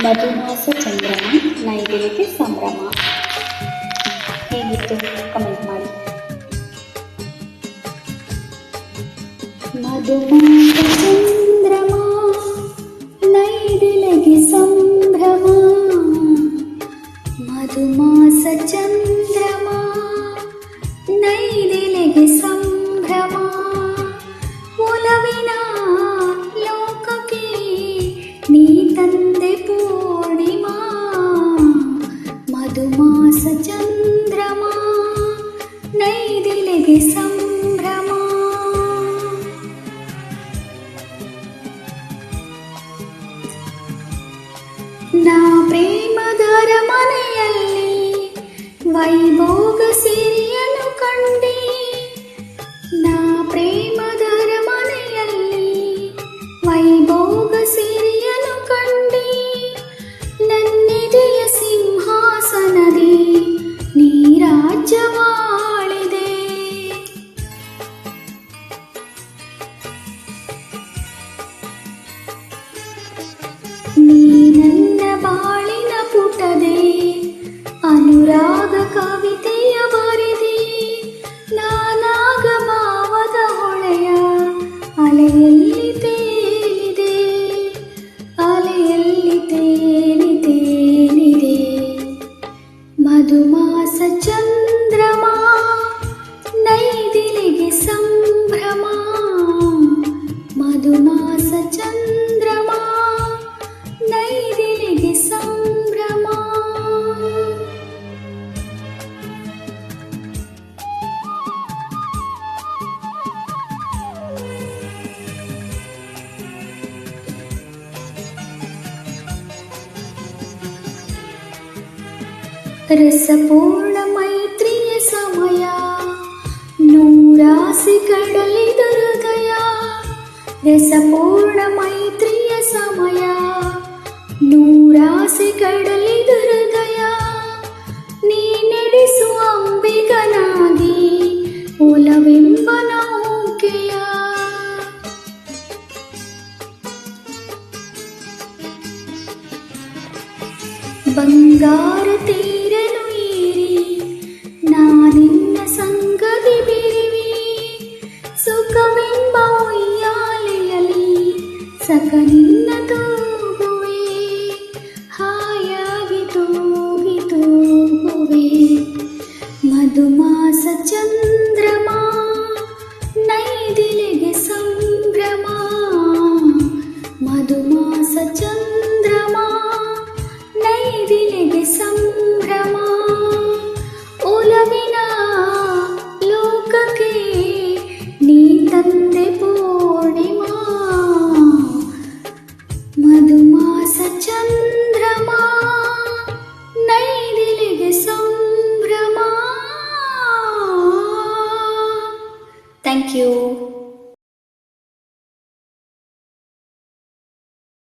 ಮಧುಮಾಸ ಚಂದ್ರಮ ನೈದಿಲಿಗೆ ಸಂಭ್ರಮ. ಹೇಗಿತ್ತು ಕಮೆಂಟ್ ಮಾಡಿ. ಮಧುಮಾಸ ಚಂದ್ರಮ ನೈದಿಲಿಗೆ ಸಂಭ್ರಮ. ಮಧುಮಾಸ ಚಂದ್ರಮ ನೈದಿಲಿಗೆ ಸಂಭ್ರಮ. ಒಲವಿನ ಲೋಕಕ್ಕೆ ನೀ ತಂದೆ ಪೂರ್ಣಿಮಾ. ಮಧುಮಾಸ ಚಂದ್ರಮ ನೈದಿಲಿಗೆ ಸಂಭ್ರಮ. ನಾ ಪ್ರೇಮದರ ಮನೆಯಲ್ಲಿ ವೈಭೋಗ ಸಿರಿಯನು ಕಂಡೆ. ನಾ ಪ್ರೇಮದರ ಮನೆಯಲ್ಲಿ ವೈಭೋಗ ಸಿರಿಯನು ಕಂಡೆ. ನನ್ನೆದೆಯ ಸಿಂಹಾಸನದಿ ನೀ ರಾಜ್ಯವಾಳಿದೆ. ನೀ ನನ್ನ ಬಾಳಿನ ಪುಟದೆ ಅನುರಾಗ ಕವಿತೆಯ ಬರೆದೆ. ನಾನಾಗ ಭಾವದ ಹೊಳೆಯ ಅಲೆಯಲ್ಲಿ ತೇಲಿದೆ. ಅಲೆಯಲ್ಲಿ ತೇಲಿದೆ. ಮಧುಮಾಸ ಚಂದ್ರಮ ನೈದಿಲಿಗೆ ಸಂಭ್ರಮ. ಮಧುಮಾಸ ಚಂದ್ರಮ ನೈದಿಲಿಗೆ ಸಂಭ್ರಮ. ರಸಪೂರ್ಣ ಮೈತ್ರಿಯ ಸಮಯ ನೂರಾಸೆ ಕಡಲಿದ ಹೃದಯ. ರಸಪೂರ್ಣ ಮೈತ್ರಿಯ ಸಮಯ ನೂರಾಸೆ ಕಡಲಿದ ಹೃದಯ. ನೀ ನಡೆಸುವ ಅಂಬಿಗನಾಗಿ ಒಲವೆಂಬ ನೌಕೆಯ. ಬಂಗಾರ ತೀರನು ಏರಿ ನಾನಿನ್ನ ಸಂಗತಿ ಬಿರಿವಿ. ಸುಖವೆಂಬ ಉಯ್ಯಾಲೆಯಲ್ಲಿ ಸಕ ನಿನ್ನ ತೂಗುವೆ. ಹಾಯಾಗಿ ತೂಗುವೆ. ಮಧುಮಾಸ ಚಂದ್ರಮ ನೈದಿಲಿಗೆ ಸಂಭ್ರಮ. ಮಧುಮಾಸ ಚಂದ್ರಮ ನೈದಿಲಿಗೆ ಸಂಭ್ರಮ. ಒಲವಿನ ಲೋಕಕ್ಕೆ ನೀ ತಂದೆ ಪೂರ್ಣಿಮಾ. ಮಧುಮಾಸ ಚಂದ್ರಮ ನೈದಿಲಿಗೆ ಸಂಭ್ರಮ. Thank you.